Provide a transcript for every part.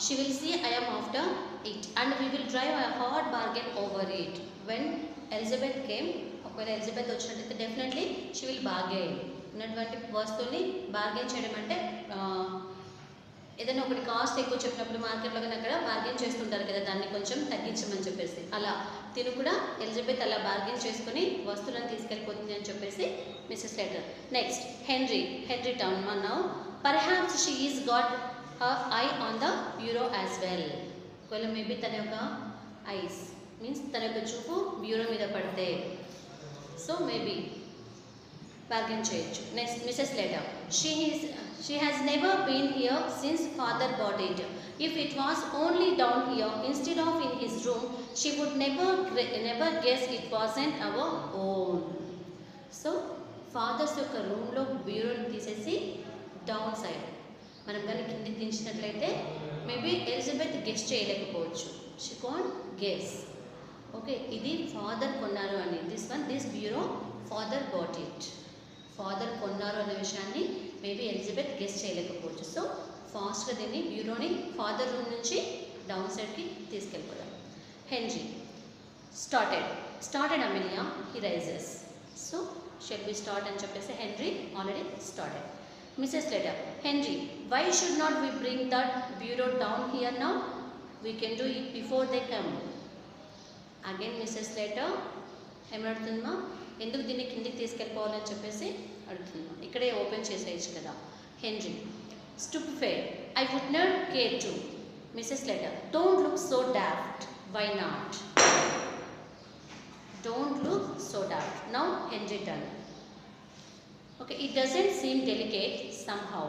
She will see I am after it and we will drive a hard bargain over it. When Elizabeth came, ఒకవేళ Elizabeth వచ్చినట్టయితే definitely she will bargain. ఉన్నటువంటి వస్తువుని bargain చేయడం అంటే ఏదైనా ఒకటి cost ఎక్కువ చెప్పినప్పుడు మార్కెట్లో కానీ అక్కడ బార్గెయిన్ చేస్తుంటారు కదా, దాన్ని కొంచెం తగ్గించమని చెప్పేసి. అలా తిను కూడా ఎలిజబెత్ అలా బార్గెయిన్ చేసుకుని వస్తువులను తీసుకెళ్ళిపోతుంది అని చెప్పేసి Mrs Slater. Next Henry town now perhaps she is got her eye on the bureau as well. ఒకవేళ మేబీ తన యొక్క ఐస్ మీన్స్ తన యొక్క చూపు బ్యూరో మీద పడితే సో మేబీ బార్గెన్ చేయొచ్చు. Next Mrs Slater she has never been here since father bought it. If it was only down here instead of in his room, she would never guess it wasn't our own. So fathers యొక్క రూమ్లో బ్యూరోని తీసేసి down side మనం కానీ కిందికి దించినట్లయితే maybe Elizabeth guess చేయలేకపోవచ్చు. She can't guess. Okay, ఇది ఫాదర్ కొన్నారు అని. This bureau father bought it. Father కొన్నారు అనే విషయాన్ని మేబీ ఎలిజబెత్ గెస్ చేయలేకపోవచ్చు. సో ఫాస్ట్గా దీన్ని బ్యూరోని ఫాదర్ రూమ్ నుంచి డౌన్ సైడ్కి తీసుకెళ్ళిపోదాం. Henry started Amelia he rises. So shall be start అని చెప్పేసి Henry already started. Mrs Slater Henry why should not we bring that bureau down here now, we can do it before they come. Again Mrs Slater ఏమడుతుందమ్మా, ఎందుకు దీన్ని కిందికి తీసుకెళ్ళిపోవాలని చెప్పేసి అడుగుతుంది. ఇక్కడే open చేసేయచ్చు కదా. Henry stupefied I would not care to. Mrs Slater don't look so daft. Why not? Don't look so daft. Now Henry turn. Okay, it doesn't seem delicate somehow.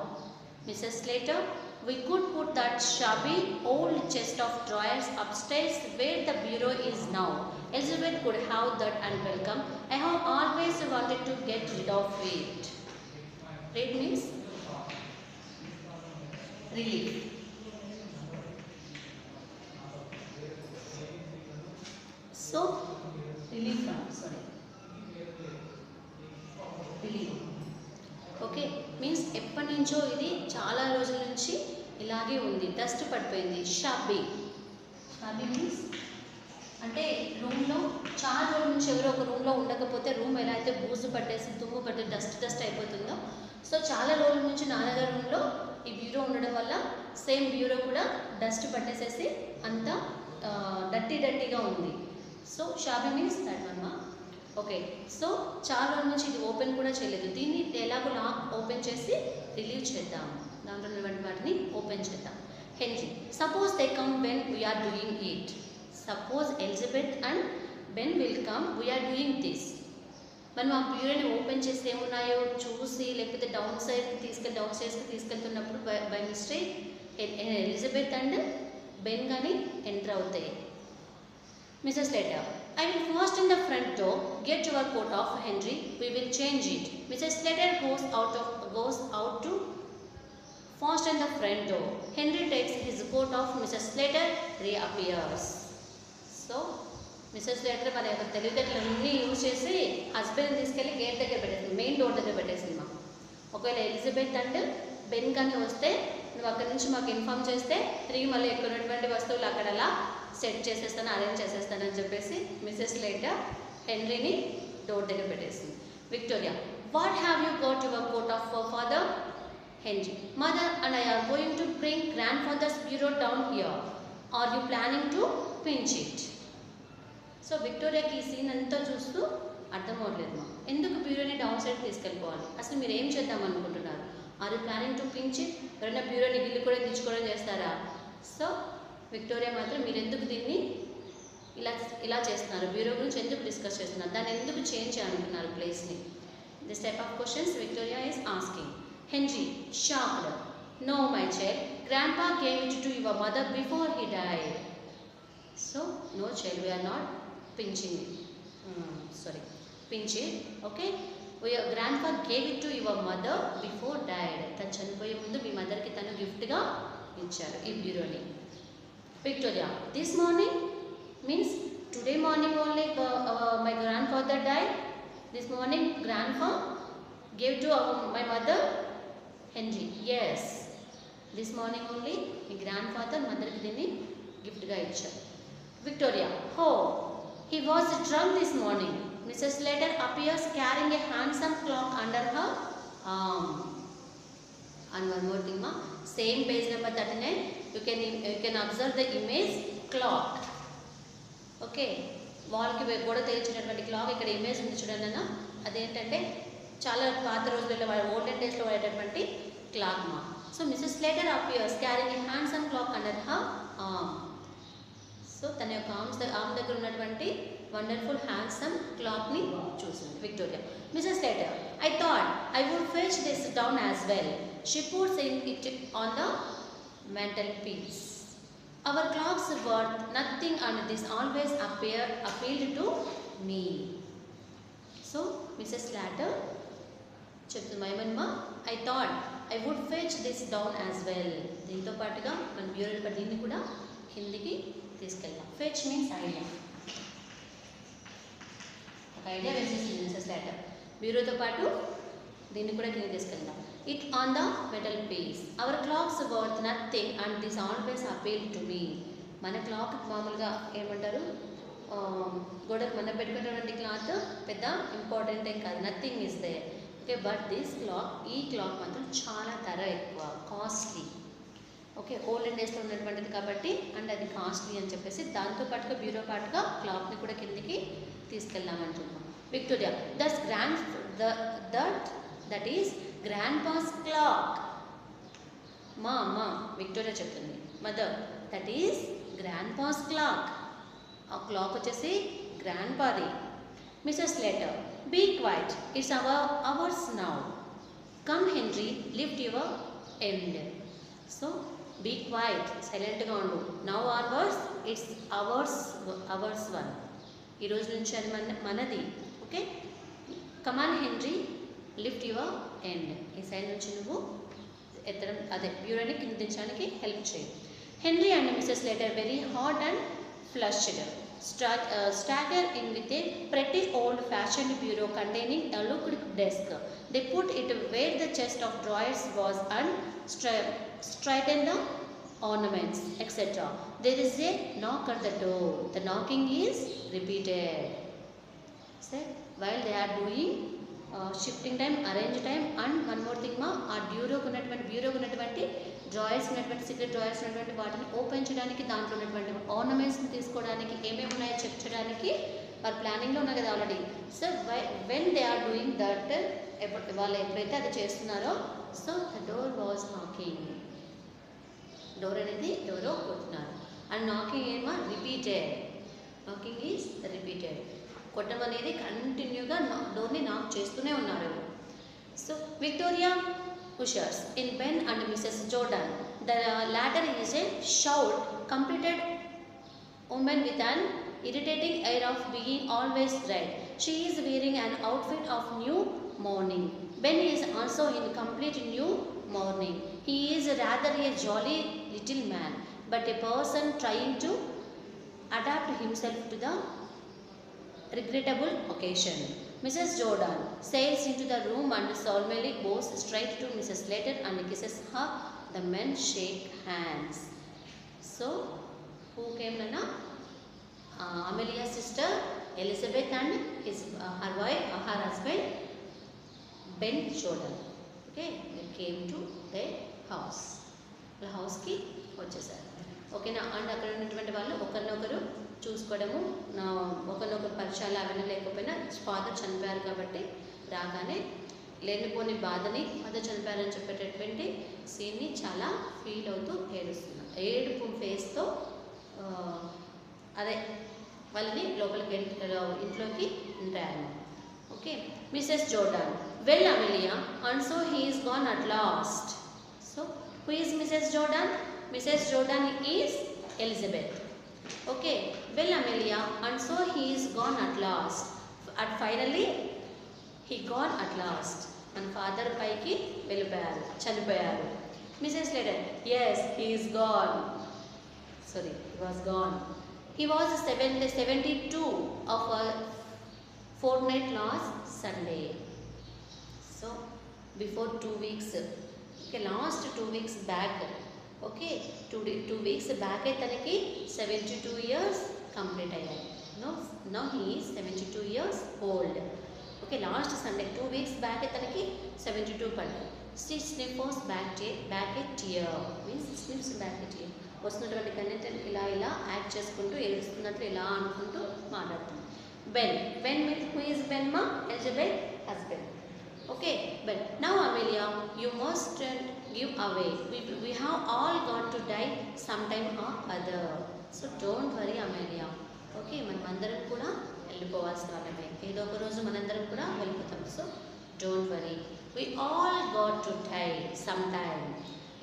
Mrs Slater we could put that shabby old chest of drawers upstairs where the bureau is now. Elizabeth could have that and welcome. I have always wanted to get rid of it. Rid means relief. So relief from relief. Okay, means ఎప్పటి నుంచో ఇది చాలా రోజుల నుంచి ఇలాగే ఉంది, dust పడిపోయింది. Shabby means అంటే రూమ్లో చాలా రోజుల నుంచి ఎవరో ఒక రూమ్లో ఉండకపోతే రూమ్ ఎలా అయితే బూజు పట్టేసి దుమ్ము పట్టి డస్ట్ అయిపోతుందో, సో చాలా రోజుల నుంచి నాన్నగారి రూమ్లో ఈ బ్యూరో ఉండడం వల్ల సేమ్ బ్యూరో కూడా డస్ట్ పట్టేసేసి అంతా డర్టీగా ఉంది. So shabby means that one మా. ఓకే, సో చాలా రోజుల నుంచి ఇది ఓపెన్ కూడా చేయలేదు. దీన్ని ఎలాగో లాక్ ఓపెన్ చేసి రిలీవ్ చేద్దాం, దాంట్లో ఉన్నటువంటి వాటిని ఓపెన్ చేద్దాం. Henry suppose they come when we're doing it. Suppose Elizabeth and Ben will come we're doing this. మనం ఆ బ్యూరోని ఓపెన్ చేసి ఏమున్నాయో చూసి లేకపోతే డౌన్ స్టైర్స్కి తీసుకెళ్తున్నప్పుడు by mistake Elizabeth and Ben కానీ ఎంటర్ అవుతాయి. Mrs. Slater, I will fasten the front door. Get your coat off, Henry. We will change it. Mrs. Slater goes out to fasten the front door. Henry takes his coat off. Mrs. Slater reappears. So, Mrs. Slater మన యొక్క తెలివితేటలన్నీ use చేసి husband తీసుకెళ్ళి gate దగ్గర పెట్టేసింది, main door దగ్గర పెట్టేసింది. మా ఒకవేళ ఎలిజబెత్ అండ్ బెన్ కానీ వస్తే నువ్వు అక్కడి నుంచి మాకు ఇన్ఫామ్ చేస్తే తిరిగి మళ్ళీ ఎక్కడ ఉన్నటువంటి వస్తువులు అక్కడ అలా సెట్ చేసేస్తాను, అరేంజ్ చేసేస్తానని చెప్పేసి మిస్సెస్ లెటర్ హెన్రీని డోర్ దగ్గర పెట్టేసింది. Victoria what have you got your coat off for father? Henry mother and I are going to bring grandfather's bureau down here. Are you planning to pinch it? So విక్టోరియాకి ఈ scene అంతా చూస్తూ అర్థం అవ్వట్లేదు. మా ఎందుకు బ్యూరోని down side తీసుకెళ్ళిపోవాలి, అసలు మీరు ఏం చేద్దాం అనుకుంటున్నారు? Are you planning to pinch it? ఎవరైనా బ్యూరోని గిల్లు కూడా తెచ్చుకోవడం చేస్తారా? సో విక్టోరియా మాత్రం మీరు ఎందుకు దీన్ని ఇలా చేస్తున్నారు, బ్యూరో గురించి ఎందుకు డిస్కస్ చేస్తున్నారు, దాన్ని ఎందుకు చేంజ్ చేయాలనుకున్నారు ప్లేస్ని? This type of questions Victoria is asking. Henry shocked no my child, grandpa gave it to your mother before he died. So no child, we're not pinching it, pinch it. Okay, your grandpa gave it to your mother before died. తను చనిపోయే ముందు మీ మదర్కి తను గిఫ్ట్గా ఇచ్చారు ఈ బ్యూరోని. Victoria this morning means today morning only my grandfather died. This morning grandpa gave to my mother. Henry yes, this morning only మీ గ్రాండ్ ఫాదర్ మదర్ దీన్ని గిఫ్ట్గా ఇచ్చారు. విక్టోరియా, హో he was drunk this morning. Mrs. Slater appears carrying a handsome clock under her arm. And one more thing, ma, same page number 39, you can observe the image clock. Okay, వాల్కి గోడ తెరిచినటువంటి clock ఇక్కడ image ఉంది చూడండి అన్న. అదేంటంటే చాలా పాత రోజుల్లో ఓల్డెన్ డేస్లో వాడేటటువంటి క్లాక్ మా. So Mrs Slater appears carrying a handsome clock under her arm. So తన యొక్క ఆర్మ్ దగ్గర ఉన్నటువంటి వండర్ఫుల్ హ్యాండ్సమ్ క్లాక్ని చూసింది Victoria. Mrs Slater, I thought I would fetch this down as well. She puts it on the mental piece. Our clocks were nothing and this always appealed to me. So Mrs. Slater చెప్తుంది మైమన్మా, I thought I would fetch this down as well. దీంతో పాటుగా మన bureau దీన్ని కూడా కిందికి తీసుకెళ్దాం. Fetch means idea, ఒక ఐడియా వేసేసింది మిసెస్ స్లేటర్. బ్యూరోతో పాటు దీన్ని కూడా కిందికి తీసుకెళ్దాం. It on the metal piece. Our clocks worth nothing and this always appeal to me. మన క్లాక్ మామూలుగా ఏమంటారు, గోడకు మనం పెట్టుకున్నటువంటి క్లాత్ పెద్ద ఇంపార్టెంట్ ఏం కాదు, nothing is there. Okay, but this clock, ఈ క్లాక్ మాత్రం చాలా ధర ఎక్కువ, కాస్ట్లీ. ఓకే, ఓల్డెన్ డేస్లో ఉన్నటువంటిది కాబట్టి అండ్ అది కాస్ట్లీ అని చెప్పేసి దాంతో పాటుగా బ్యూరో పాటుగా క్లాక్ని కూడా కిందికి తీసుకెళ్దామంటున్నాం. Victoria, that is grandpa's clock. మా విక్టోరియా చెప్తుంది, mother that is grandpa's clock. ఆ క్లాక్ వచ్చేసి గ్రాండ్పాది. Mrs Slater, be quiet, it's ours now. Come Henry, lift your end. So be quiet, సైలెంట్గా ఉండు. Now onwards it's ours one. ఈరోజు నుంచి అది మనది. Okay, come on Henry, lift your end. ఈ సైడ్ నుంచి నువ్వు ఎత్తడం, అదే బ్యూరోని కింద దించడానికి హెల్ప్ చేయి. Henry and Mrs Slater very hot and flushed stagger in with a pretty old fashioned bureau containing a locked desk. They put it where the chest of drawers was and straightened the ornaments, etc. There is a knock at the door. The knocking is repeated. So while they are doing shifting time, arrange time and one more thing మా, ఆ బ్యూరోకి ఉన్నటువంటి drawers ఉన్నటువంటి secret drawers ఉన్నటువంటి వాటిని open చేయడానికి, దాంట్లో ఉన్నటువంటి ఆర్నమెంట్స్ని తీసుకోవడానికి, ఏమేమి ఉన్నాయో చెక్ చేయడానికి వారు ప్లానింగ్లో ఉన్నారు కదా already. So when they are doing that, వాళ్ళు ఎప్పుడైతే అది చేస్తున్నారో, so the door was knocking. Door అనేది ఎవరో కొడుతున్నారు. అండ్ నాకింగ్ ఏమో రిపీటెడ్. Knocking is repeated. కొట్టడం అనేది కంటిన్యూగా డోర్ని నాక్ చేస్తూనే ఉన్నారు. So Victoria ushers in Ben and Mrs. Jordan. The latter is a shout, completed woman with an irritating air of being always right. She is wearing an outfit of new mourning. Ben is also in complete new mourning. He is rather a jolly little man, but a person trying to adapt himself to the regrettable occasion. Mrs. Jordan sails into the room and solemnly goes straight to Mrs. Slater and kisses her. The men shake hands. So, who came Nana? Amelia's sister Elizabeth and her wife, her husband Ben Jordan. Okay, they came to their house. The house ki vachesaru. Okay na, and అక్కడ ఉన్నటువంటి వాళ్ళు ఒకరినొకరు చూసుకోవడము, ఒకరినొకరు పరిచయాలు అవన్నీ లేకపోయినా father చనిపోయారు కాబట్టి రాగానే లేనిపోని బాధని, ఫాదర్ చనిపోయారని చెప్పేటటువంటి సీన్ని చాలా ఫీల్ అవుతూ ఏడుస్తున్నారు. ఏడుపు ఫేస్తో అదే వాళ్ళని లోపలికి ఇంట్లోకి ఉంటారు. Okay, Mrs Jordan, well Amelia, and so he is gone at last. So who is Mrs Jordan? Mrs. Jordan is Elizabeth. Okay, well Amelia, and so he is gone at last. At finally, he gone at last. And father paiki vellipoyaru, chanipoyaru. Mrs. Slater, yes, he is gone. Sorry, he was gone. He was 72 of a fortnight last Sunday. So before 2 weeks, okay, last 2 weeks back. Okay 2 weeks back తనకి 72 years complete అయ్యాయి. No he is 72 years old. Okay last Sunday 2 weeks back తనకి 72 పడ్డాయి. she sniffs back a tear means sniffs back a tear. వస్తున్నటువంటి content ఇలా act చేసుకుంటూ ఏడుస్తున్నట్లు ఇలా అనుకుంటూ మాట్లాడుతుంది. Ben means who is Ben ma? Elizabeth husband. Okay, Ben. Now Amelia, you must give away. We have all got to die sometime or other. So don't worry Amelia. Okay, మనమందరం కూడా వెళ్ళిపోవాల్సిన వాళ్ళమే. ఏదో ఒక రోజు మనందరం కూడా వెళ్ళిపోతాం. So don't worry. We all got to die sometime.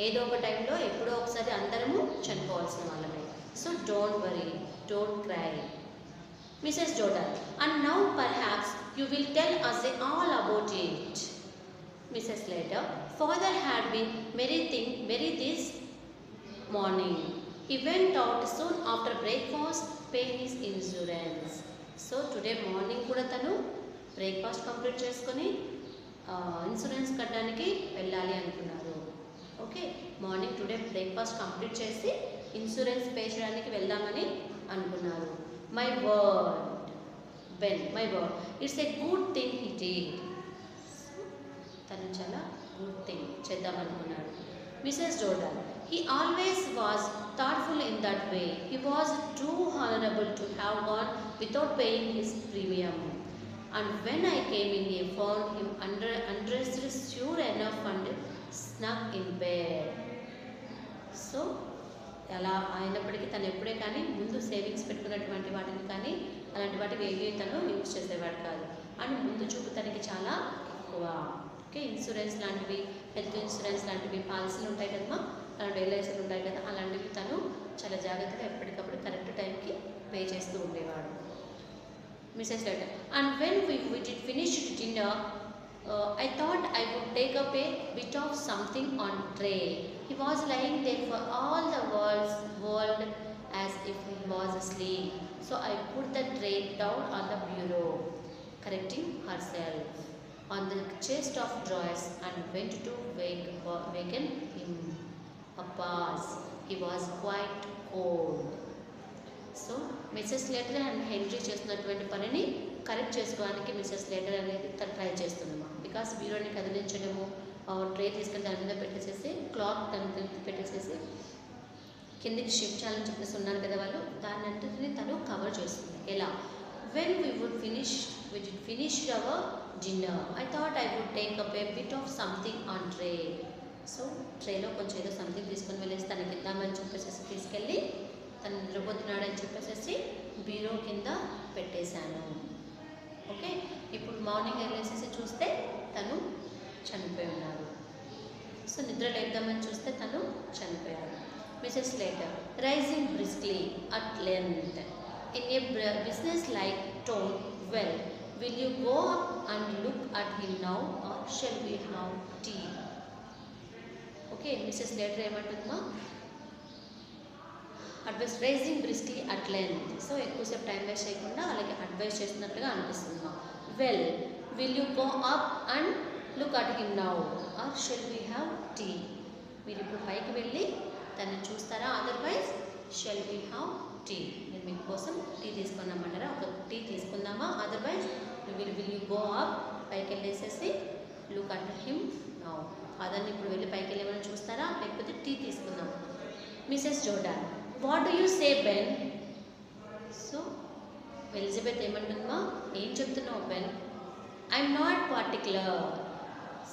ఏదో ఒక టైంలో ఎప్పుడో ఒకసారి అందరము చనిపోవాల్సిన వాళ్ళమే. So don't worry. Don't cry. Mrs. Jordan, and now perhaps you will tell us all about it. Mrs. Slater, father had been merry this morning. He went out soon after breakfast, pay his insurance. So today morning kuda tanu breakfast complete cheskoni insurance కట్టడానికి వెళ్ళాలి అనుకున్నారు. Okay morning today breakfast complete చేసి insurance pay చేయడానికి వెళ్దామని అనుకున్నారు. My word Ben, my word it's a good thing he did. తను చాలా good thing చేద్దాం అనుకున్నాడు. Mrs Jordan, he always was thoughtful in that way. He was two honourable to have gone without paying his premium. And when I came in, I found him undressed, sure enough, and snug in bed. So, అలా అయినప్పటికీ తను ఎప్పుడే కానీ ముందు savings పెట్టుకున్నటువంటి వాటిని కానీ అలాంటి వాటికి ఏవి తను యూజ్ చేసేవాడు కాదు. అండ్ ముందు చూపు తనకి చాలా ఎక్కువ. ఓకే ఇన్సూరెన్స్ లాంటివి, హెల్త్ ఇన్సూరెన్స్ లాంటివి పాలసీలు ఉంటాయి కదమ్మా, అలాంటి ఎల్ఐసీలు ఉంటాయి కదా, అలాంటివి తను చాలా జాగ్రత్తగా ఎప్పటికప్పుడు కరెక్ట్ టైంకి పే చేస్తూ ఉండేవాడు. Mrs. Slater, and when we did finish dinner, I thought I would take up a bit of something on tray. He was lying there for all the world as if he was asleep. So I put the tray down on the bureau, correcting herself, on the chest of drawers, and went to waken him. Apas, he was quite cold. So missus Slater and henry చేస్తున్నటువంటి పనిని correct చేసుకోవడానికి missus Slater అనేది try చేస్తున్నాము. Because బ్యూరోని కదిలించడము, tray తీసుకొని దాని మీద పెట్టేసేసి clock దాని పెట్టేసేసి కిందికి షిఫ్ట్ చేయాలని చెప్పేసి ఉన్నారు కదా వాళ్ళు, దాన్ని అంతటిని తను కవర్ చేస్తుంది. ఎలా? When we did finish our dinner, I thought I would take up a bit of something on tray. So ట్రేలో కొంచెం ఏదో సంథింగ్ తీసుకొని వెళ్ళేసి తనకి ఇద్దామని చెప్పేసి తీసుకెళ్ళి తను నిద్రపోతున్నాడని చెప్పేసి బ్యూరో కింద పెట్టేశాను. ఓకే ఇప్పుడు మార్నింగ్ వెళ్ళేసేసి చూస్తే తను చనిపోయి ఉన్నాడు. సో నిద్ర లేద్దామని చూస్తే తను చనిపోయాడు. Mrs Slater, rising briskly at length in a business like tone, well will you go up and look at him now are shall we have tea? Okay Mrs Slater ఏమంటుందా? Advice rising briskly at length. So ఎక్కువసేపు time waste చేయకుండా అలాగే advice చేస్తున్నట్లుగా అనిపిస్తుంది. Well will you go up and look at him now are shall we have tea? మీరు ఇప్పుడు పైకి వెళ్ళి తను చూస్తారా, otherwise shell we have tea? నేను మీకోసం టీ తీసుకున్నామంటారా? ఒక టీ తీసుకుందామా? Otherwise will you go up, పైకి వెళ్ళేసేసి లుక్ అట్ హిమ్ నౌ, అదన్నీ ఇప్పుడు వెళ్ళి పైకి వెళ్ళేమని చూస్తారా, లేకపోతే టీ తీసుకుందాం? Mrs Jordan, what do you say Ben? So Elizabeth ఏమంటుందా? ఏం చెప్తున్నావు Ben? I'm not particular.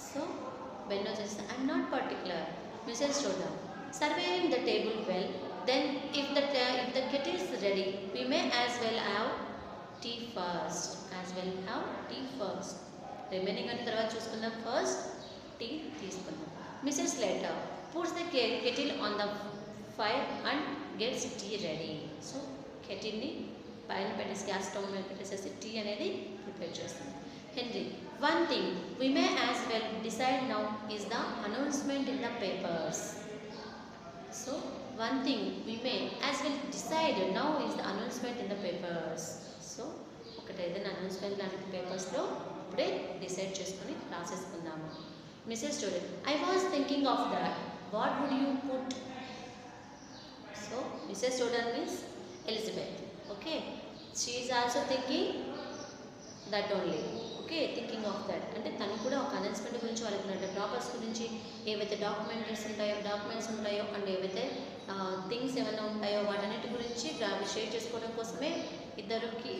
So Ben వచ్చేసి I'm not particular. Mrs Jordan, surveying the table well, then if the kettle is ready, we may as well have tea first. Remaining అని తర్వాత చూసుకుందాం, first tea తీసుకుందాం. Mrs Slater puts the kettle on the fire and gets tea ready. So కెటిల్ని పైన పెట్టేసి gas stove మీద పెట్టేసేసి tea అనేది ప్రిపేర్ చేస్తుంది. Henry, one thing we may as well decide now is the announcement in the papers. So one thing we may as well decide now is the announcement in the papers. So ఒకటి ఏదైనా announcement లాంటి పేపర్స్లో ఇప్పుడే decide చేసుకొని రాసేసుకుందాము. Mrs Jordan, I was thinking of that. What would you put Mrs. Jordan means Elizabeth. Okay, she is also thinking that only. Okay, thinking of that అంటే తను కూడా ఒక అనౌన్స్మెంట్ గురించి వాళ్ళకి టాపర్స్ గురించి ఏవైతే డాక్యుమెంట్స్ ఉంటాయో అండ్ ఏవైతే థింగ్స్ ఏమైనా ఉంటాయో వాటన్నిటి గురించి షేర్ చేసుకోవడం కోసమే ఇద్దరికి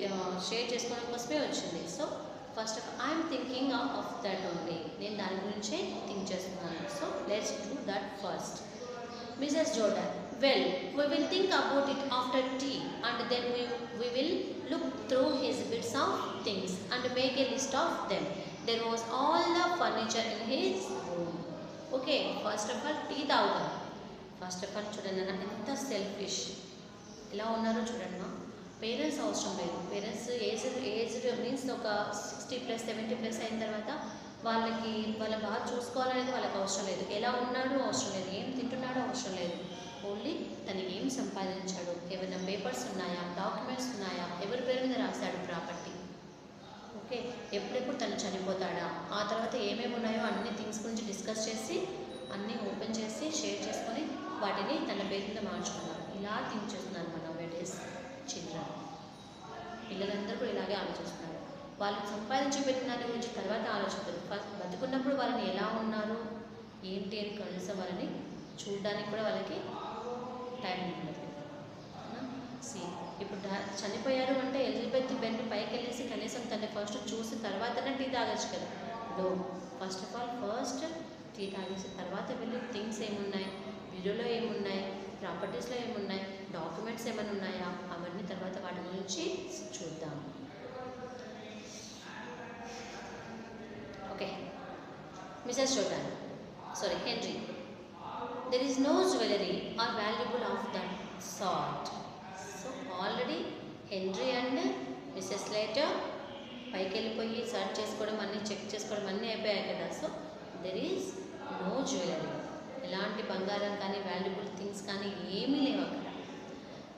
షేర్ చేసుకోవడం కోసమే వచ్చింది. So first of I'm thinking of that only, నేను దాని గురించే థింక్ చేస్తున్నాను. So let's do that first. Mrs. Jordan, well, we will think about it after tea and then we will look through his bits of things and make a list of them. There was all the furniture in his room. Okay, first of all, tea తాగుతాం. First of all చూడండి అన్న ఎంత selfish ఎలా ఉన్నారో చూడండి. Parents అవసరం లేదు. Parents aged means ఒక 60+, 70+ అయిన తర్వాత వాళ్ళకి వాళ్ళ బాగా చూసుకోవాలనేది వాళ్ళకి అవసరం లేదు. ఎలా ఉన్నాడో అవసరం లేదు, ఏం తింటున్నాడో అవసరం లేదు. ఓన్లీ తనకి ఏం సంపాదించాడు, ఏమైనా పేపర్స్ ఉన్నాయా, డాక్యుమెంట్స్ ఉన్నాయా, ఎవరి పేరు మీద రాశాడు ప్రాపర్టీ, ఓకే, ఎప్పుడెప్పుడు తను చనిపోతాడా, ఆ తర్వాత ఏమేమి ఉన్నాయో అన్ని థింగ్స్ గురించి డిస్కస్ చేసి అన్నీ ఓపెన్ చేసి షేర్ చేసుకొని వాటిని తన పేరు మీద మార్చుకున్నారు. ఇలా థింక్ చేస్తున్నారు మన వెడేస్ చిల్డ్రన్. పిల్లలందరూ కూడా ఇలాగే ఆలోచిస్తున్నారు. వాళ్ళు సంపాదించి పెట్టిన దాని గురించి తర్వాత ఆలోచిస్తారు. ఫస్ట్ బతుకున్నప్పుడు వాళ్ళని ఎలా ఉన్నారు ఏంటి అని కనీసం వాళ్ళని చూడడానికి కూడా వాళ్ళకి టైం ఉండదు. ఇప్పుడు చనిపోయారు అంటే ఎలిజబెత్ బెండ్ పైకి వెళ్ళేసి కనీసం తనని ఫస్ట్ చూసి తర్వాతనే టీ తాగొచ్చు కదా. First of all first tea తాగేసి తర్వాత వెళ్ళి థింగ్స్ ఏమున్నాయి, వీడియోలో ఏమున్నాయి, ప్రాపర్టీస్లో ఏమున్నాయి, డాక్యుమెంట్స్ ఏమైనా ఉన్నాయా, అవన్నీ తర్వాత వాటి గురించి చూద్దాం. Okay, Mrs. Jordan, sorry, Henry, there is no jewelry or valuable of that sort. So already Henry and Mrs. Slater పైకి వెళ్ళిపోయి సర్చ్ చేసుకోవడం అన్నీ చెక్ చేసుకోవడం అన్నీ అయిపోయాయి కదా. So there is no jewellery, ఎలాంటి బంగారం కానీ వాల్యుబుల్ థింగ్స్ కానీ ఏమీ లేవు అక్కడ.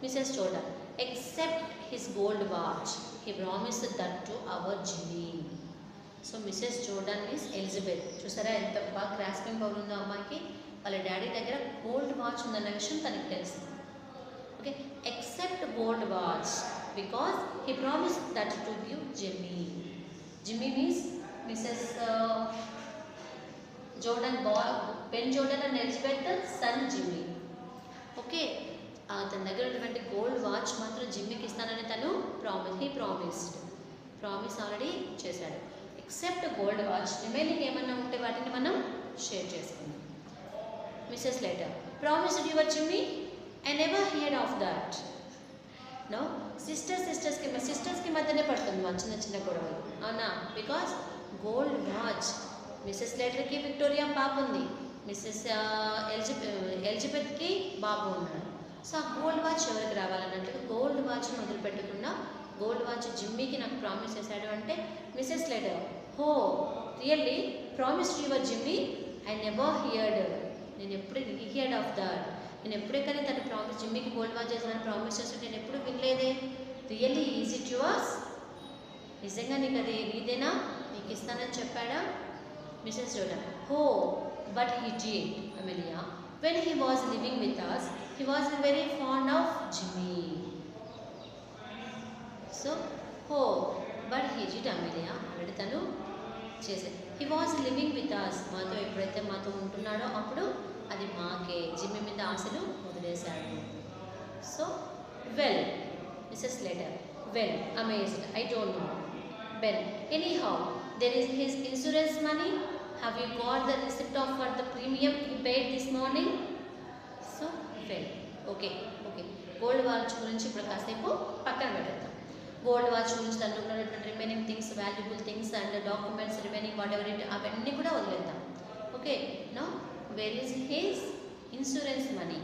Mrs Jordan, except his gold watch, he promised that to our Jimmy. So Mrs Jordan means Elizabeth. చూసారా ఎంత బాగా గ్రాస్పింగ్ పవర్ ఉందో అమ్మాయికి. వాళ్ళ డాడీ దగ్గర గోల్డ్ వాచ్ ఉందన్న విషయం తనకి తెలుసు. Okay, except gold watch because he promise that to give Jimmy. Jimmy means Mrs Jordan Ben Jordan and Elizabeth son Jimmy. Okay, తన దగ్గర ఉన్నటువంటి గోల్డ్ వాచ్ మాత్రం జిమ్మీకి ఇస్తానని తను ప్రామిస్ ఆల్రెడీ చేశాడు. ఎక్సెప్ట్ గోల్డ్ వాచ్, రిమైనింగ్ ఏమన్నా ఉంటే వాటిని మనం షేర్ చేసుకుందాం. Mrs Later, promised your Jimmy, I never heard of that. No, సిస్టర్స్కి మధ్యనే పడుతుంది మా చిన్న చిన్న గొడవలు, అవునా? Because gold watch, Mrs లేటర్కి Victoria పాప ఉంది, మిసెస్ ఎలిజబెత్కి బాబు ఉన్నాడు. సో ఆ గోల్డ్ వాచ్ ఎవరికి రావాలన్నట్లుగా గోల్డ్ వాచ్ని వదిలిపెట్టకుండా గోల్డ్ వాచ్ జిమ్మీకి నాకు ప్రామిస్ చేశాడు అంటే మిసెస్ లేటర్, హో really promised your Jimmy, I never heard, నేను ఎప్పుడు హియర్డ్ ఆఫ్ దట్, నేను ఎప్పుడే కానీ తను ప్రామిస్ జిమ్మీకి గోల్డ్ వాచ్ చేస్తానని ప్రామిస్ చేస్తుంటే నేను ఎప్పుడు వినలేదే. రియల్లీ ఈజ్ ఇట్ యువర్స్, నిజంగా నీకు అది నీదేనా, నీకు ఇస్తానని చెప్పాడా? మిసెస్ జోర్డన్, హో but he did Amelia, when he was living with us he was very fond of Jimmy. So but he did Amelia already తను చేసేది. He was living with us, మాతో ఎప్పుడైతే మాతో ఉంటున్నాడో అప్పుడు అది మాకే, జిమ్మీ మీద ఆశలు వదిలేశాడు. So well, Mrs later, well, amazed, I don't know. Ben, any how there is his insurance money, have you got the receipt of for the premium he paid this morning? So well, okay, gold watch గురించి ఇప్పుడు కాసేపు పక్కన పెట్టేద్దాం. Gold watch గురించి దాంట్లో ఉన్నటువంటి remaining things, valuable things and documents remaining whatever it, అవన్నీ కూడా వదిలేద్దాం. Okay, no where is his insurance money.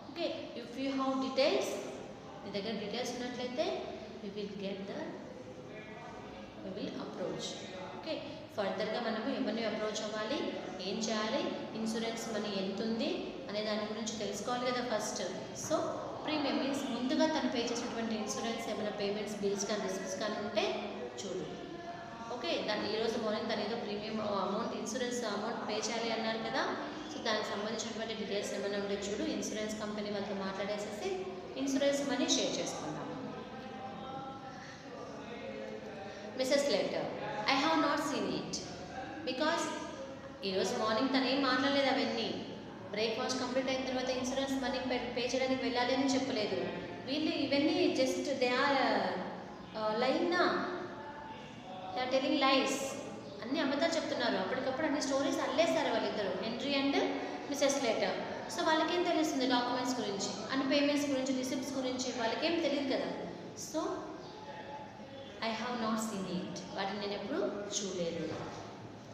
Okay, if you have details, మీ దగ్గర డీటెయిల్స్ ఉన్నట్లయితే we will approach. ఓకే, ఫర్దర్గా మనము ఎవరిని అప్రోచ్ అవ్వాలి, ఏం చేయాలి, ఇన్సూరెన్స్ మనీ ఎంత ఉంది అనే దాని గురించి తెలుసుకోవాలి కదా ఫస్ట్. సో ప్రీమియం మీన్స్ ముందుగా తను పే చేసినటువంటి ఇన్సూరెన్స్ ఏమైనా పేమెంట్స్, బిల్స్ కానీ రిసిప్ట్స్ కానీ ఉంటే చూడు. ఓకే, దాన్ని ఈరోజు మార్నింగ్ తను ఏదో premium amount, insurance amount pay చేయాలి అన్నారు కదా. సో దానికి సంబంధించినటువంటి డీటెయిల్స్ ఏమైనా ఉంటే చూడు. ఇన్సూరెన్స్ కంపెనీ వాళ్ళతో మాట్లాడేసి ఇన్సూరెన్స్ మనీ షేర్ చేసుకుందాం. Mrs Letter, I have not seen it because ఈరోజు మార్నింగ్ తను ఏం మాట్లాడలేదు. అవన్నీ బ్రేక్ఫాస్ట్ కంప్లీట్ అయిన తర్వాత ఇన్సూరెన్స్ మనీ పే చేయడానికి వెళ్ళాలి అని చెప్పలేదు. వీళ్ళు ఇవన్నీ జస్ట్ దే ఆర్ లైనా, దే ఆర్ టెలింగ్ లైస్, అన్ని అబద్ధాలు చెప్తున్నారు. అప్పటికప్పుడు అన్ని స్టోరీస్ అల్లేస్తారు వాళ్ళిద్దరు, Henry and Mrs Letter. So వాళ్ళకేం తెలుస్తుంది డాక్యుమెంట్స్ గురించి అండ్ పేమెంట్స్ గురించి, రిసిప్ట్స్ గురించి వాళ్ళకేం తెలియదు కదా. So I have not seen it, వాటిని నేను ఎప్పుడు చూడలేదు.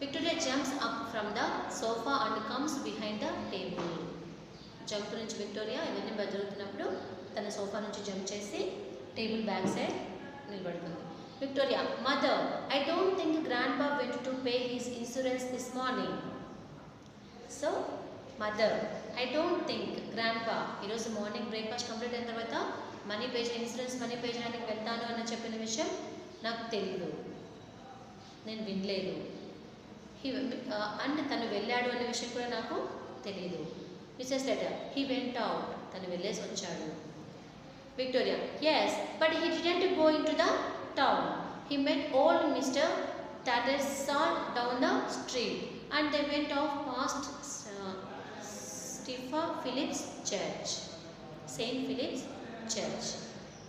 Victoria jumps up from the sofa and comes behind the table. Jump నుంచి విక్టోరియా ఇవన్నీ జరుగుతున్నప్పుడు తన సోఫా నుంచి జంప్ చేసి టేబుల్ బ్యాక్ సైడ్ నిలబడుతుంది. Victoria, mother, I don't think grandpa went to pay his insurance this morning. So mother, I don't think grandpa ఈరోజు morning breakfast complete అయిన తర్వాత money pay insurance money pay చేయడానికి వెళ్తాను అని చెప్పిన విషయం నాకు తెలీదు, నేను వినలేదు. అండ్ తను వెళ్ళాడు అనే విషయం కూడా నాకు తెలీదు. Mrs Letter, he went out, తను వెళ్ళేసి వచ్చాడు. Victoria, yes but he didn't go in to the town. He met old Mr Tattersall down the street and they went off past స్టీఫా Philip's church, Saint Philip's church.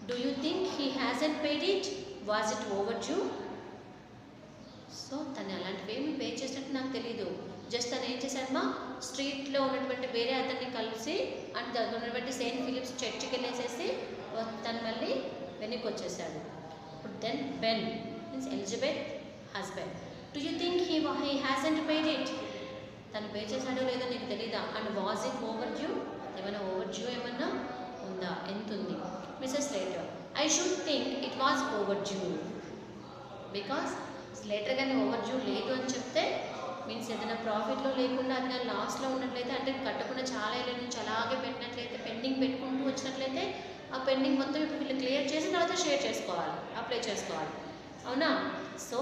Do you think he hasn't paid it? Was it overdue? So తను అలాంటివి ఏమి pay చేసినట్టు నాకు తెలీదు. Just తను ఏం చేశాడమ్మా, స్ట్రీట్లో ఉన్నటువంటి వేరే అతన్ని కలిసి అండ్ దగ్గర ఉన్నటువంటి సెయింట్ ఫిలిప్స్ చర్చికి వెళ్ళేసేసి తను మళ్ళీ వెనక్కి వచ్చేసాడు. ఇప్పుడు then Ben means Elizabeth husband, do you think he hasn't paid it? తను పే చేశాడో లేదో నీకు తెలీదా? And was it overdue? ఏమైనా ఓవర్డ్యూ ఏమన్నా ఉందా? ఎంత ఉంది? Mrs Letter, I should think it was overdue because later కానీ ఓవర్డ్యూ లేదు అని చెప్తే మీన్స్ ఏదైనా ప్రాఫిట్లో లేకుండా అది కానీ లాస్ట్లో ఉన్నట్లయితే, అంటే కట్టకుండా చాలా ఏళ్ళ నుంచి అలాగే పెట్టినట్లయితే, పెండింగ్ పెట్టుకుంటూ వచ్చినట్లయితే ఆ పెండింగ్ మొత్తం ఇప్పుడు వీళ్ళు క్లియర్ చేసిన తర్వాత షేర్ చేసుకోవాలి, అప్లై చేసుకోవాలి, అవునా? సో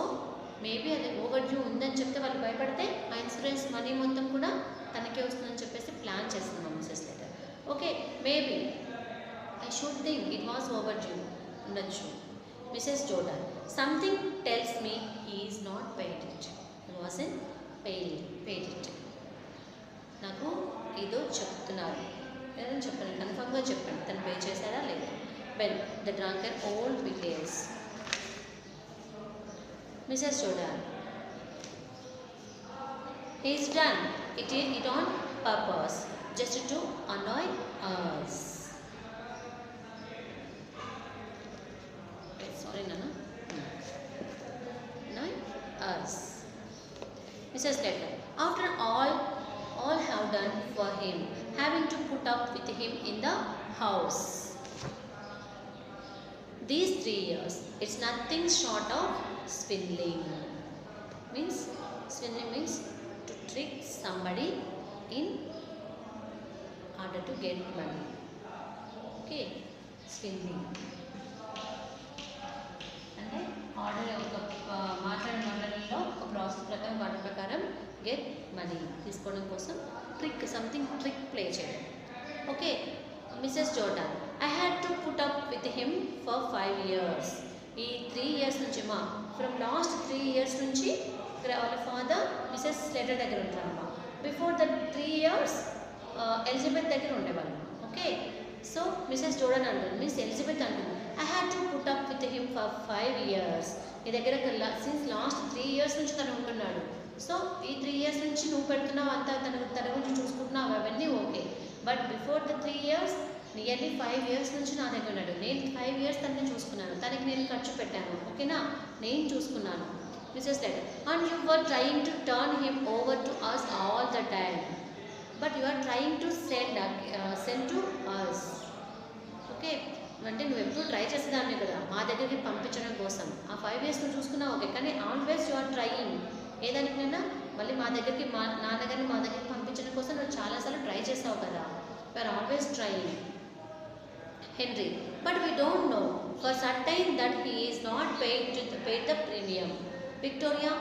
మేబీ అది ఓవర్డ్యూ ఉందని చెప్తే వాళ్ళు భయపడితే ఆ ఇన్సూరెన్స్ మనీ మొత్తం కూడా తనకే వస్తుందని చెప్పేసి ప్లాన్ చేస్తున్నాం Mrs Letter. Okay, maybe I should think it was overdue ఉండొచ్చు. Mrs Jordan, something tells me he is not paid it, he wasn't paid it. నాకు ఏదో చెప్తున్నారు, ఏదని చెప్పండి, కన్ఫర్మ్గా చెప్పండి తను పే చేశారా లేదా. Well the drunker old billiers. Mrs Jordan, he is done it on purpose just to annoy us. Sorry Nana, annoy us. Mrs. Letter, after all have done for him, having to put up with him in the house these 3 years, it's nothing short of swindling. Swindling means to trick somebody in order to get money. Okay, swindling అంటే order ఒక మాట్లాడడంలో ఒక process ప్రకారం వాటి ప్రకారం get money తీసుకోవడం కోసం something trick play చేయడం. Okay, Mrs Jordan, I had to put up with him for 5 years. ఈ 3 years నుంచి ఫ్రమ్ లాస్ట్ 3 years నుంచి వాళ్ళ ఫాదర్ మిసెస్ లెటర్ దగ్గర ఉంటారమ్మా. బిఫోర్ ద 3 years ఎలిజబెత్ దగ్గర ఉండేవాళ్ళు. ఓకే, సో మిసెస్ జోర్డాన్ అంటుంది, మిస్ ఎలిజబెత్ అంటుంది, I had to put up with him for 5 years. నీ దగ్గర సిన్స్ లాస్ట్ 3 years నుంచి తను ఉంటున్నాడు. సో ఈ 3 years నుంచి నువ్వు పెడుతున్నావు అంతా తన గురించి చూసుకుంటున్నావు, అవన్నీ okay. But before the 3 years nearly 5 years నుంచి నా దగ్గర ఉన్నాడు. నేను 5 years తనని చూసుకున్నాను, తనకి నేను ఖర్చు పెట్టాను, ఓకేనా, నేను చూసుకున్నాను. Mrs letter, and you were trying to turn him over to us all the time, but you are trying to send to us. Okay, అంటే నువ్వు ఎప్పుడు ట్రై చేసేదాన్ని కదా మా దగ్గరికి పంపించడం కోసం. ఆ 5 years నువ్వు చూసుకున్నావు ఓకే, కానీ ఆల్వేస్ యు ఆర్ ట్రయింగ్ ఏదానికైనా మళ్ళీ మా దగ్గరికి మా నాన్నగారిని మా దగ్గరికి పంపించడం కోసం నువ్వు చాలాసార్లు ట్రై చేసావు కదా. You are always trying. Henry, but we don't know for certain that he is not paid the premium. Victoria,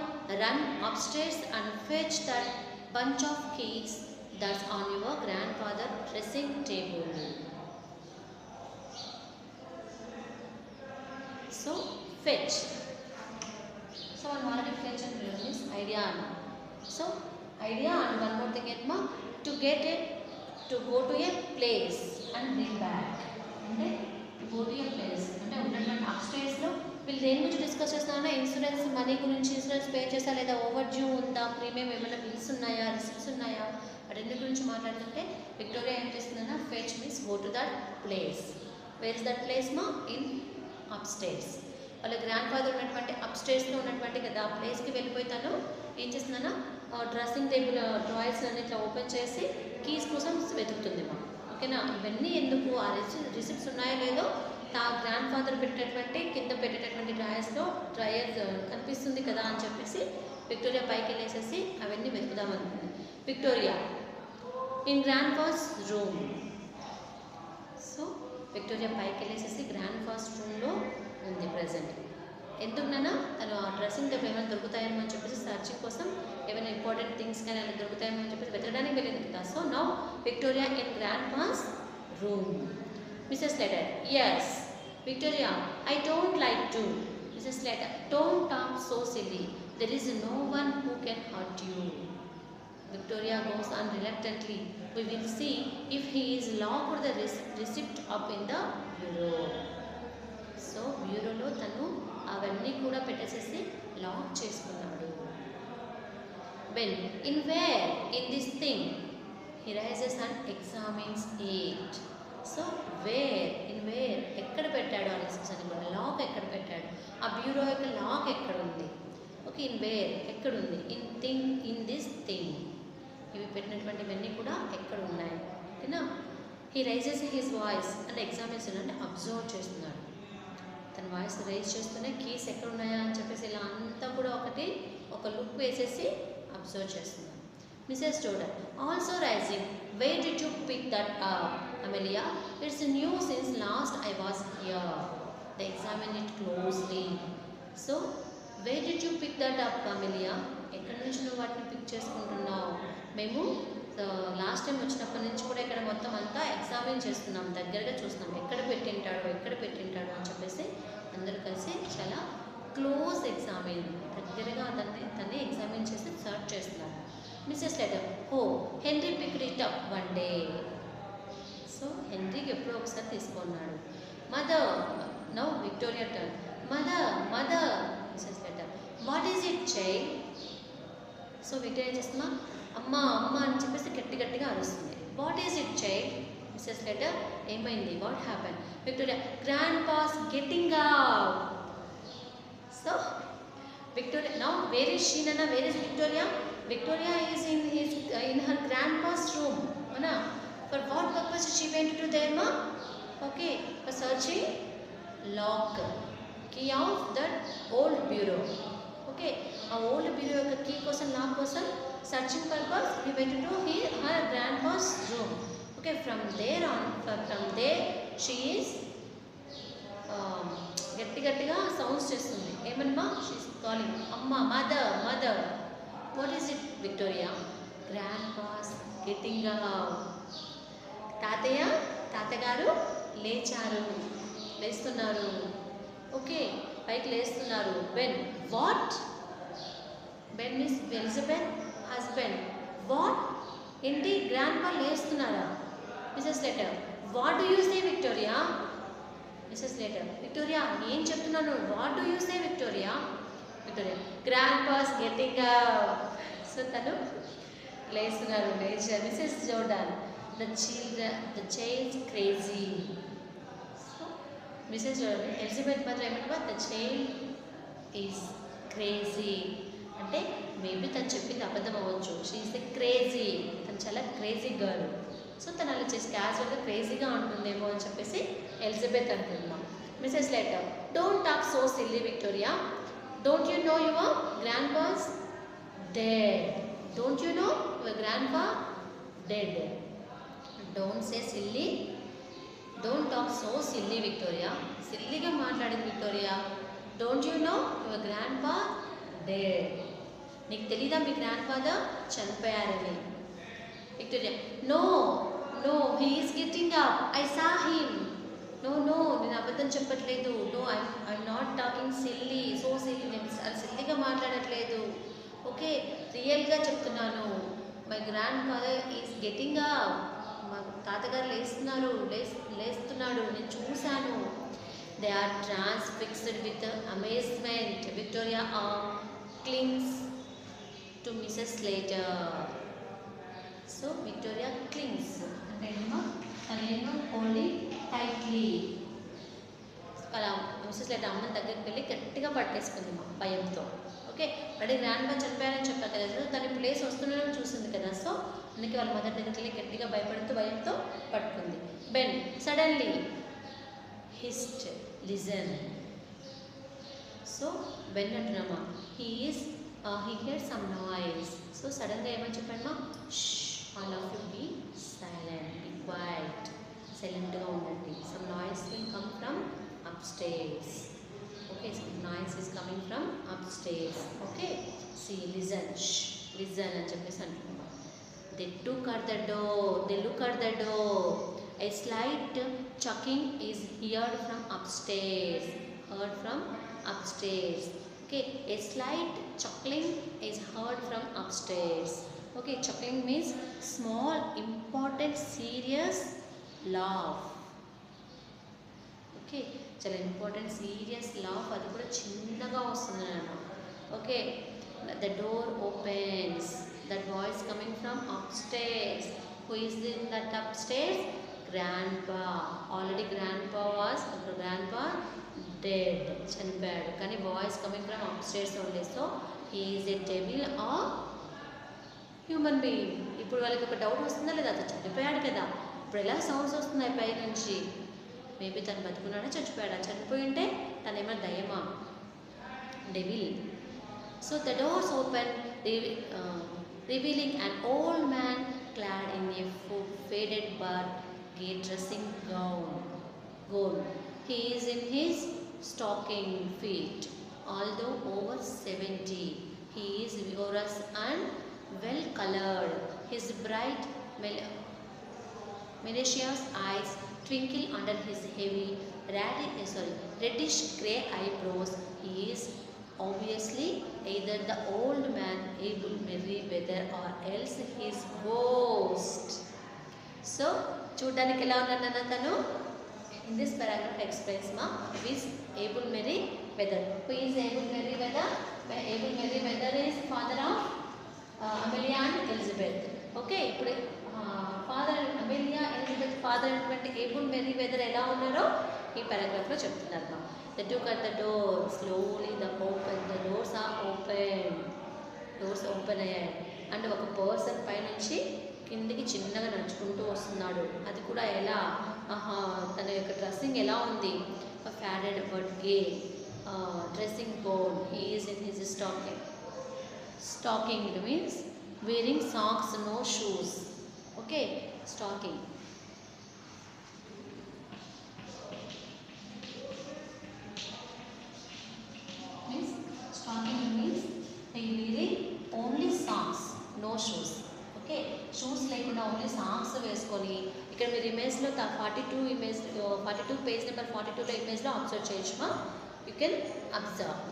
run upstairs and fetch that bunch of keys that's on your grandfather's dressing table. fetch. So one more differentiation is idea. So idea and one more thing is to get it, to go to a place and bring back. అంటే to go to a place అంటే ఉన్నటువంటి upstairs లో వీళ్ళు దేని గురించి discuss చేస్తున్నారంటే insurance money గురించి, insurance pay చేస్తా లేదా ఓవర్ డ్యూ ఉందా, ప్రీమియం ఏమైనా బిల్స్ ఉన్నాయా, రిసిప్ట్స్ ఉన్నాయా, అటన్ని గురించి మాట్లాడుతుంటే విక్టోరియా ఏం చేస్తుందన్నా fetch means go to that place. Where is that place మా ఇన్ అప్స్టేర్స్. వాళ్ళ గ్రాండ్ ఫాదర్ ఉన్నటువంటి అప్స్టేర్స్లో ఉన్నటువంటి కదా ఆ ప్లేస్కి వెళ్ళిపోయి తను ఏం చేస్తుందన్నా డ్రెస్సింగ్ టేబుల్ డ్రాయర్స్ అన్ని ఇట్లా ఓపెన్ చేసి కీస్ కోసం వెతుకుతుంది మా. ఓకేనా, ఇవన్నీ ఎందుకు ఆ రిసిప్ట్స్ ఉన్నాయో లేదో ఆ గ్రాండ్ ఫాదర్ పెట్టేటటువంటి కింద పెట్టేటటువంటి డ్రాయర్స్లో డ్రాయర్స్ కనిపిస్తుంది కదా అని చెప్పేసి విక్టోరియా పైకి వెళ్ళేసేసి అవన్నీ వెతుకుదామనుకుంది. Victoria in grandfather's room. So Victoria పైకి వెళ్ళేసేసి గ్రాండ్ ఫాదర్ రూమ్లో ఉంది ప్రజెంట్. ఎందుకునైనా తను ఆ డ్రెస్సింగ్ టేబుల్ ఏమైనా దొరుకుతాయేమో అని చెప్పేసి సర్చింగ్ కోసం ఏమైనా ఇంపార్టెంట్ థింగ్స్ కానీ అలా దొరుకుతాయేమో అని చెప్పేసి వెతకడానికి వెళ్ళింది కదా. So now Victoria in grandfather's room. Mrs letter yes. Victoria, I don't like to. Mrs. Letter, don't talk so silly. There is no one who can hurt you. Victoria goes on reluctantly. We will see if he is locked the receipt up in the bureau. So bureau తను అవన్నీ కూడా పెట్టేసేసి lock చేసుకున్నాడు. When in where in this thing he rises and examines it. So where in where ఎక్కడ పెట్టాడు అనేసి అని కూడా లాక్ ఎక్కడ పెట్టాడు, ఆ బ్యూరో యొక్క లాక్ ఎక్కడ ఉంది. ఓకే, ఇన్ వేర్ ఎక్కడుంది, in thing in this thing ఇవి పెట్టినటువంటివన్నీ కూడా ఎక్కడ ఉన్నాయి. ఓకేనా. హీ రైజెస్ హిస్ వాయిస్ అంటే ఎగ్జామినేషన్ అంటే అబ్జర్వ్ చేస్తున్నాడు. తన వాయిస్ రైజ్ చేస్తూనే కీస్ ఎక్కడ ఉన్నాయా అని చెప్పేసి ఇలా అంతా కూడా ఒక లుక్ వేసేసి అబ్జర్వ్ చేస్తున్నాడు. Mrs. Jordan, also rising. Where did you pick that up, Amelia? It's new since last I was here. They examined it closely. So, where did you pick that up, Amelia? ఎక్కడి నుంచి నువ్వు వాటిని pick చేసుకుంటున్నావు? మేము last time వచ్చినప్పటి నుంచి కూడా ఇక్కడ మొత్తం అంతా ఎగ్జామిన్ చేస్తున్నాం, దగ్గరగా చూస్తున్నాం ఎక్కడ పెట్టింటాడు అని చెప్పేసి అందరూ కలిసి చాలా క్లోజ్ ఎగ్జామిన్ దగ్గరగా తన్ని ఎగ్జామిన్ చేసి సర్చ్ చేస్తున్నారు. Mrs Letter, oh Henry picked it up one day. So హెన్రీకి ఎప్పుడో ఒకసారి తీసుకున్నాడు. Mother, now Victoria turn. Mother. Mrs Letter, what is it child? So Victoria చేస్తున్నా అమ్మ అని చెప్పేసి గట్టిగా అరుస్తుంది. What is it child? Mrs Letter, ఏమైంది, what happen? Victoria, grandpa's getting out. So Victoria, now where is she నన్నా, where is Victoria? Victoria is in her grandpa's room. Mana? For what purpose she went to there, ma? Okay, for searching lock, key of that old bureau. Okay, a old bureau యొక్క key కోసం lock కోసం searching purpose he went to her grandpa's room. Okay, from there she is గట్టిగా sounds చేస్తుంది. ఏమన్నా she is calling అమ్మ, mother. What is it, Victoria? Grandpa's getting up. తాతగారు లేస్తున్నారు. ఓకే, పైకి లేస్తున్నారు. Ben, what? Ben means Elizabeth husband. What? ఏంటి, గ్రాండ్పా లేస్తున్నారా? Mrs Letter, what do you say Victoria? Mrs Letter, Victoria ఏం చెప్తున్నాను? What do you say Victoria? Victoria, grandpa's getting up. So తను లేస్తున్నారు. Mrs Jordan, the child crazy. So Mrs Jordan, Elizabeth mother ఏమంటా, the child is crazy అంటే maybe తను చెప్పింది అబద్ధం అవ్వచ్చు. షీ ఈజ్ ద క్రేజీ, తను చాలా క్రేజీ గర్ల్. సో తను అలా చేసి క్యాజువల్గా క్రేజీగా ఉంటుందేమో అని చెప్పేసి ఎలిజబెత్ అంటున్నాం. Mrs letter, don't talk so silly Victoria. Don't you know your grandpa's dead? Don't you know your grandpa dead? Don't say silly. Don't talk so silly, Victoria. Sillyగా మాట్లాడింది Victoria. Don't you know your grandpa dead? నీకు తెలీదా మీ grand father చనిపోయారని? Victoria, no, he is getting up. I saw him. No, నేను అబద్ధం చెప్పట్లేదు. No, I'm not talking silly, so silly. నేను అది సిల్లీగా మాట్లాడట్లేదు. ఓకే, రియల్గా చెప్తున్నాను. My grandfather is getting up. మా తాతగారు లేస్తున్నాడు, నేను చూశాను. They are transfixed with amazement. Victoria clings to Mrs Slater. So Victoria clings అంటే తనేమో హోల్డింగ్ టైట్లీ. అలా మిసెస్ స్లేటర్ అమ్మని దగ్గరికి వెళ్ళి గట్టిగా పట్టేసుకుంది మా భయంతో. ఓకే, అంటే గ్రాండ్ ఫాదర్ చనిపోయారని చెప్పారు కదా, సో తన ప్లేస్ వస్తుందని చూసింది కదా, సో అందుకే వాళ్ళ మదర్ దగ్గరికి వెళ్ళి గట్టిగా భయపడుతూ భయంతో పట్టుకుంది. Ben suddenly hist listen. So Ben అంటున్నామా, he heard some noise. So సడన్గా ఏమని చెప్పాడమ్మా, all of you be silent, be quiet, సైలెంట్గా ఉండండి. Some noise will come from upstairs. Okay, so noise is coming from upstairs. Okay, see, listen, listen అని చెప్పేసి అంటున్నాం. They look at the door. A slight chuckling is heard from upstairs. Okay, a slight chuckling is heard from upstairs. Okay, chuckling means small, important, serious laugh. Okay, చాలా important serious laugh, అది కూడా చిన్నగా వస్తుంది అన్నమాట. Okay, the door opens, that voice coming from upstairs. Who is in that upstairs? Grandpa. Already grandpa dead, చనిపోయాడు, కానీ voice coming from upstairs only. So he is a devil or human being. ఇప్పుడు వాళ్ళకి ఒక doubt వస్తుందా లేదా, అతను చనిపోయాడు కదా, ఇప్పుడు ఎలా సౌండ్స్ వస్తున్నాయి పై నుంచి? మేబీ తను బతుకున్నాడా చచ్చిపోయాడా? చనిపోయి ఉంటే తను ఏమైనా దయ్యమా, devil. So the doors open, revealing an old man clad in a faded but gay dressing gown. He is in his stocking feet, although over 70. He is vigorous and well colored. His bright malicious eyes twinkle under his heavy reddish grey eyebrows. He is obviously either the old man Abel Merriweather or else his ghost. So చూడడానికి ఎలా ఉన్నాడన్న తను? In this paragraph explains who is Abel Merriweather. Who is Abel Merriweather? Abel Merriweather is father of Amelia and Elizabeth. Okay, ఇప్పుడు father Amelia Elizabeth father అయినటువంటి able మెర్రీవెదర్ ఎలా ఉన్నారో ఈ పారాగ్రాఫ్లో చెప్తున్నారు. The took at the door slowly, the doors open అయ్యాయి. And ఒక person పైనుంచి కిందికి చిన్నగా నడుచుకుంటూ వస్తున్నాడు. అది కూడా ఎలా, తన యొక్క డ్రెస్సింగ్ ఎలా ఉంది? Faded but gay dressing gown. He is in his stocking. It means wearing socks, no shoes. Okay, stocking. Stocking means wearing only socks, no shoes. Okay, shoes లేకుండా ఓన్లీ సాక్స్ వేసుకొని, ఇక్కడ మీరు ఇమేజ్లో 42 పేజ్ నెంబర్ 42లో ఇమేజ్లో observe చేయొచ్చు. You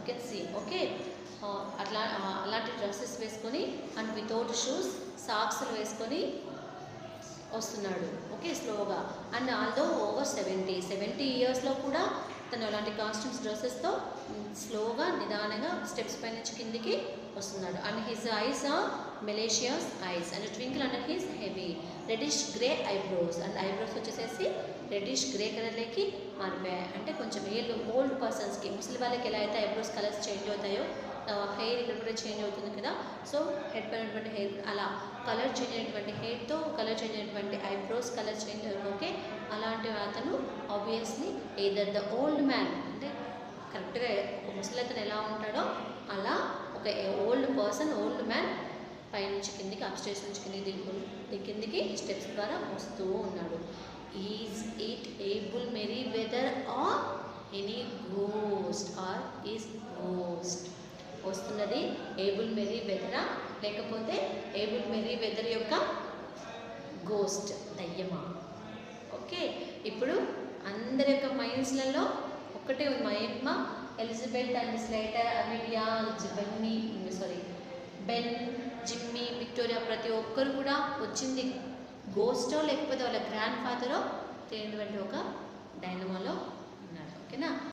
can see. Okay, అలాంటి dresses వేసుకొని and without shoes సాక్స్లు వేసుకొని వస్తున్నాడు. ఓకే, స్లోగా. అండ్ ఆల్దో ఓవర్ 70 ఇయర్స్లో కూడా తను అలాంటి కాస్ట్యూమ్స్ డ్రెస్సెస్తో స్లోగా నిదానంగా స్టెప్స్ పై నుంచి కిందికి వస్తున్నాడు. And his eyes are malicious eyes and twinkle under his heavy reddish grey eyebrows. And eyebrows వచ్చేసేసి రెడిష్ గ్రే కలర్లోకి మారిపోయాయి. అంటే కొంచెం ఓల్డ్ పర్సన్స్కి, ముసలి వాళ్ళకి ఎలా అయితే ఐబ్రోస్ కలర్స్ చేంజ్ అవుతాయో, హెయిర్ ఇక్కడ కూడా చేంజ్ అవుతుంది కదా, సో హెడ్ పైనటువంటి హెయిర్ అలా కలర్ చేంజ్ అయినటువంటి హెయిర్తో కలర్ చేంజ్ అయినటువంటి ఐబ్రోస్ కలర్ చేంజ్ అవుతుంది. ఓకే, అలాంటి అతను obviously either the old man, అంటే కరెక్ట్గా ఒక ముసలి అతను ఎలా ఉంటాడో అలా ఒక ఓల్డ్ మ్యాన్ పైనుంచి కిందికి, అప్స్టేర్స్ నుంచి కిందికి స్టెప్స్ ద్వారా వస్తూ ఉన్నాడు. Is it Abel Merryweather or any ghost or is ghost? వస్తున్నది ఏబుల్ మెర్రీవెదరా లేకపోతే ఏబుల్ మెర్రీవెదర్ యొక్క గోస్ట్, దయ్యమా? ఓకే, ఇప్పుడు అందరి యొక్క మైండ్స్లలో ఒక్కటే ఉంది మా ఏమ్మ ఎలిజబెత్ అండ్ స్లేటర్, అవిడియా, బెన్, జిమ్మీ, విక్టోరియా ప్రతి ఒక్కరు కూడా వచ్చింది గోస్టో లేకపోతే వాళ్ళ గ్రాండ్ ఫాదరో తెలియనటువంటి ఒక డైనమోలో ఉన్నారు. ఓకేనా.